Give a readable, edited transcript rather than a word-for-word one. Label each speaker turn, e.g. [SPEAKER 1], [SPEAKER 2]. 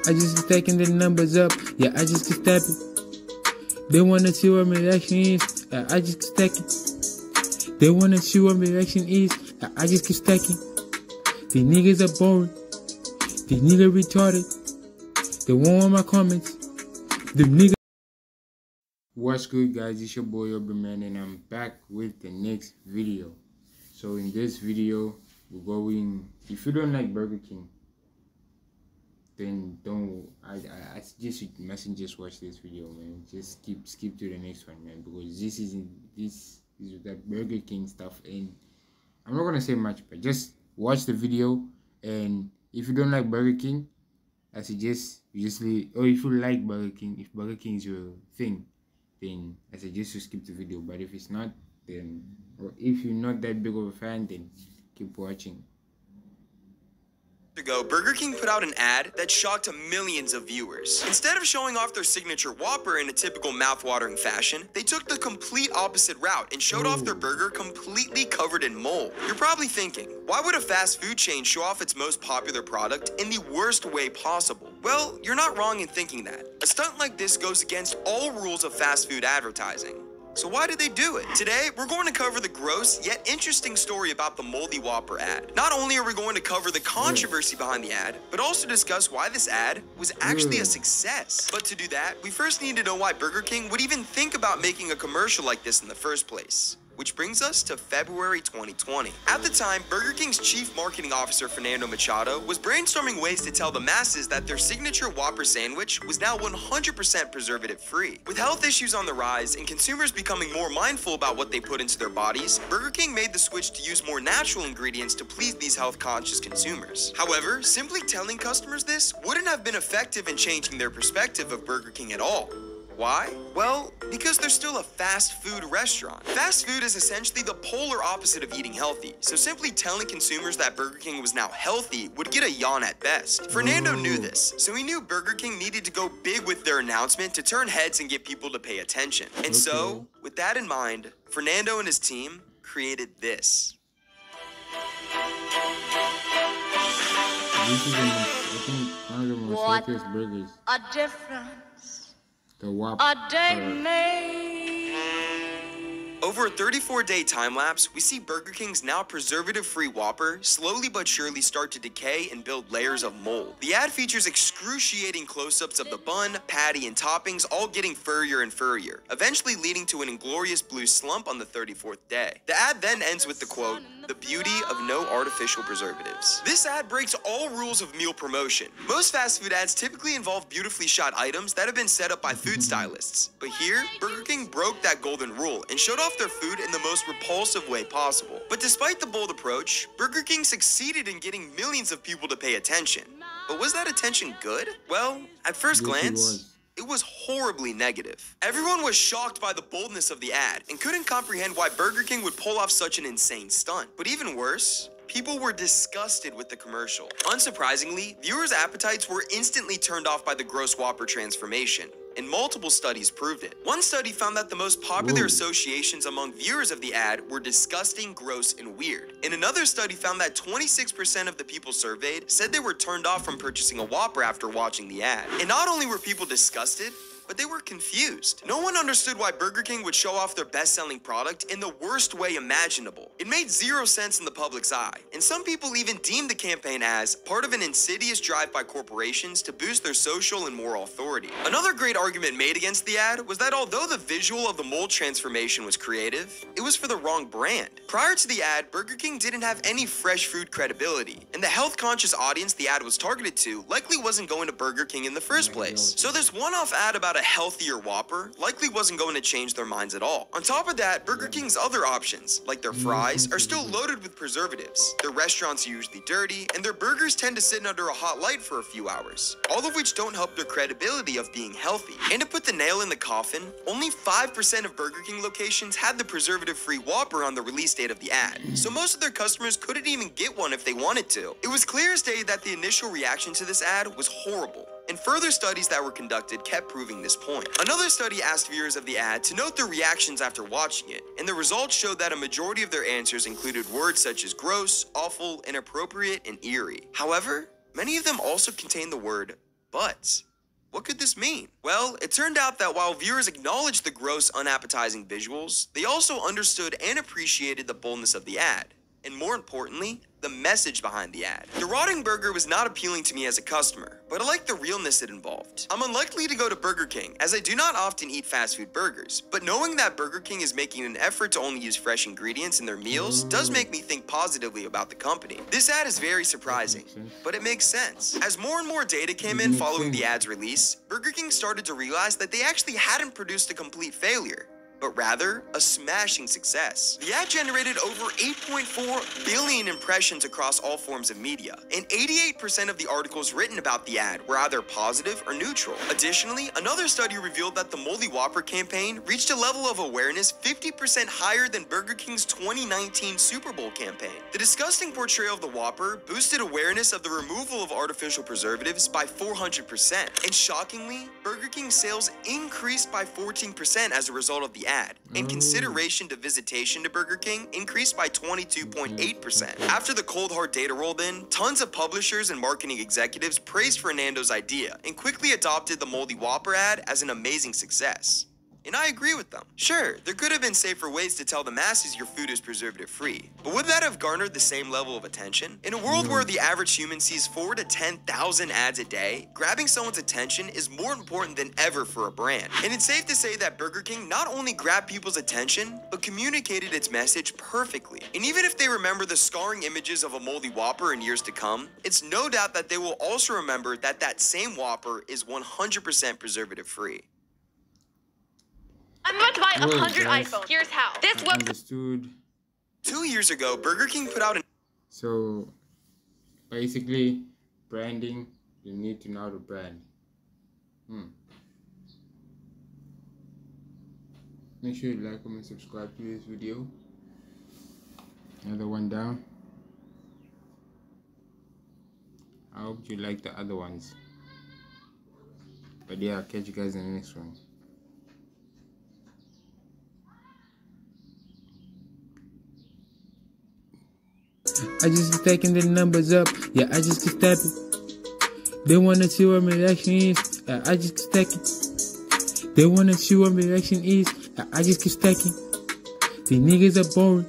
[SPEAKER 1] I just stacking the numbers up. Yeah, I just keep stepping. They wanna see what my reaction is. I just keep stacking. They wanna see what my reaction is. I just keep stacking. These niggas are boring. These niggas retarded. They won't want my comments. The niggas. What's good, guys? It's your boy Aubreymwale, and I'm back with the next video. So in this video, we're going. If you don't like Burger King, then don't. I suggest you mustn't just watch this video, man. Just skip to the next one, man, because this is that Burger King stuff, and I'm not gonna say much, but just watch the video. And if you don't like Burger King, I suggest you just leave. Or if you like Burger King, if Burger King is your thing, then I suggest you skip the video. But if it's not, then, or if you're not that big of a fan, then keep watching.
[SPEAKER 2] Ago, Burger King put out an ad that shocked millions of viewers. Instead of showing off their signature Whopper in a typical mouth-watering fashion, they took the complete opposite route and showed off their burger completely covered in mold. You're probably thinking, why would a fast food chain show off its most popular product in the worst way possible? Well, you're not wrong in thinking that. A stunt like this goes against all rules of fast food advertising. So why did they do it? Today, we're going to cover the gross yet interesting story about the Moldy Whopper ad. Not only are we going to cover the controversy behind the ad, but also discuss why this ad was actually a success. But to do that, we first need to know why Burger King would even think about making a commercial like this in the first place. Which brings us to February 2020. At the time, Burger King's chief marketing officer, Fernando Machado, was brainstorming ways to tell the masses that their signature Whopper sandwich was now 100% preservative-free. With health issues on the rise and consumers becoming more mindful about what they put into their bodies, Burger King made the switch to use more natural ingredients to please these health-conscious consumers. However, simply telling customers this wouldn't have been effective in changing their perspective of Burger King at all. Why? Well, because they're still a fast food restaurant. Fast food is essentially the polar opposite of eating healthy, so simply telling consumers that Burger King was now healthy would get a yawn at best. Fernando knew this, so he knew Burger King needed to go big with their announcement to turn heads and get people to pay attention. And so, with that in mind, Fernando and his team created this.
[SPEAKER 1] This is I think one of the most healthiest burgers.
[SPEAKER 3] A difference
[SPEAKER 1] The Whopper.
[SPEAKER 3] a day made.
[SPEAKER 2] Over a 34-day time-lapse, we see Burger King's now preservative-free Whopper slowly but surely start to decay and build layers of mold. The ad features excruciating close-ups of the bun, patty, and toppings all getting furrier and furrier, eventually leading to an inglorious blue slump on the 34th day. The ad then ends with the quote, "The beauty of no artificial preservatives." This ad breaks all rules of meal promotion. Most fast food ads typically involve beautifully shot items that have been set up by food stylists. But here, Burger King broke that golden rule and showed off their food in the most repulsive way possible. But despite the bold approach, Burger King succeeded in getting millions of people to pay attention. But was that attention good? Well, at first glance, it was horribly negative. Everyone was shocked by the boldness of the ad and couldn't comprehend why Burger King would pull off such an insane stunt. But even worse, people were disgusted with the commercial. Unsurprisingly, viewers' appetites were instantly turned off by the gross Whopper transformation, and multiple studies proved it. One study found that the most popular associations among viewers of the ad were disgusting, gross, and weird. And another study found that 26% of the people surveyed said they were turned off from purchasing a Whopper after watching the ad. And not only were people disgusted, but they were confused. No one understood why Burger King would show off their best-selling product in the worst way imaginable. It made zero sense in the public's eye, and some people even deemed the campaign as part of an insidious drive by corporations to boost their social and moral authority. Another great argument made against the ad was that although the visual of the mold transformation was creative, it was for the wrong brand. Prior to the ad, Burger King didn't have any fresh food credibility, and the health-conscious audience the ad was targeted to likely wasn't going to Burger King in the first place. So this one-off ad about a healthier Whopper likely wasn't going to change their minds at all. On top of that, Burger King's other options, like their fries, are still loaded with preservatives. Their restaurants are usually dirty, and their burgers tend to sit under a hot light for a few hours, all of which don't help their credibility of being healthy. And to put the nail in the coffin, only 5% of Burger King locations had the preservative-free Whopper on the release date of the ad, so most of their customers couldn't even get one if they wanted to. It was clear as day that the initial reaction to this ad was horrible, and further studies that were conducted kept proving this point. Another study asked viewers of the ad to note their reactions after watching it, and the results showed that a majority of their answers included words such as gross, awful, inappropriate, and eerie. However, many of them also contained the word butts. What could this mean? Well, it turned out that while viewers acknowledged the gross, unappetizing visuals, they also understood and appreciated the boldness of the ad. And more importantly, the message behind the ad. The rotting burger was not appealing to me as a customer, but I liked the realness it involved. I'm unlikely to go to Burger King, as I do not often eat fast food burgers, but knowing that Burger King is making an effort to only use fresh ingredients in their meals does make me think positively about the company. This ad is very surprising, but it makes sense. As more and more data came in following the ad's release, Burger King started to realize that they actually hadn't produced a complete failure, but rather a smashing success. The ad generated over 8.4 billion impressions across all forms of media, and 88% of the articles written about the ad were either positive or neutral. Additionally, another study revealed that the Moldy Whopper campaign reached a level of awareness 50% higher than Burger King's 2019 Super Bowl campaign. The disgusting portrayal of the Whopper boosted awareness of the removal of artificial preservatives by 400%, and shockingly, Burger King sales increased by 14% as a result of the ad, and consideration to visitation to Burger King increased by 22.8%. After the cold hard data rolled in, tons of publishers and marketing executives praised Fernando's idea and quickly adopted the Moldy Whopper ad as an amazing success. And I agree with them. Sure, there could have been safer ways to tell the masses your food is preservative-free, but would that have garnered the same level of attention? In a world where the average human sees 4,000 to 10,000 ads a day, grabbing someone's attention is more important than ever for a brand. And it's safe to say that Burger King not only grabbed people's attention, but communicated its message perfectly. And even if they remember the scarring images of a Moldy Whopper in years to come, it's no doubt that they will also remember that that same Whopper is 100% preservative-free.
[SPEAKER 3] I'm about to buy 100 iPhones. Here's how. This website.
[SPEAKER 1] Understood.
[SPEAKER 2] 2 years ago, Burger King put out an...
[SPEAKER 1] So, basically, branding, you need to know how to brand. Make sure you like, comment, subscribe to this video. Another one down. I hope you like the other ones. But yeah, I'll catch you guys in the next one. I just keep stacking the numbers up. Yeah, I just keep stepping. They wanna see what my reaction is. I just keep stacking. They wanna see what my reaction is. I just keep stacking. These niggas are boring.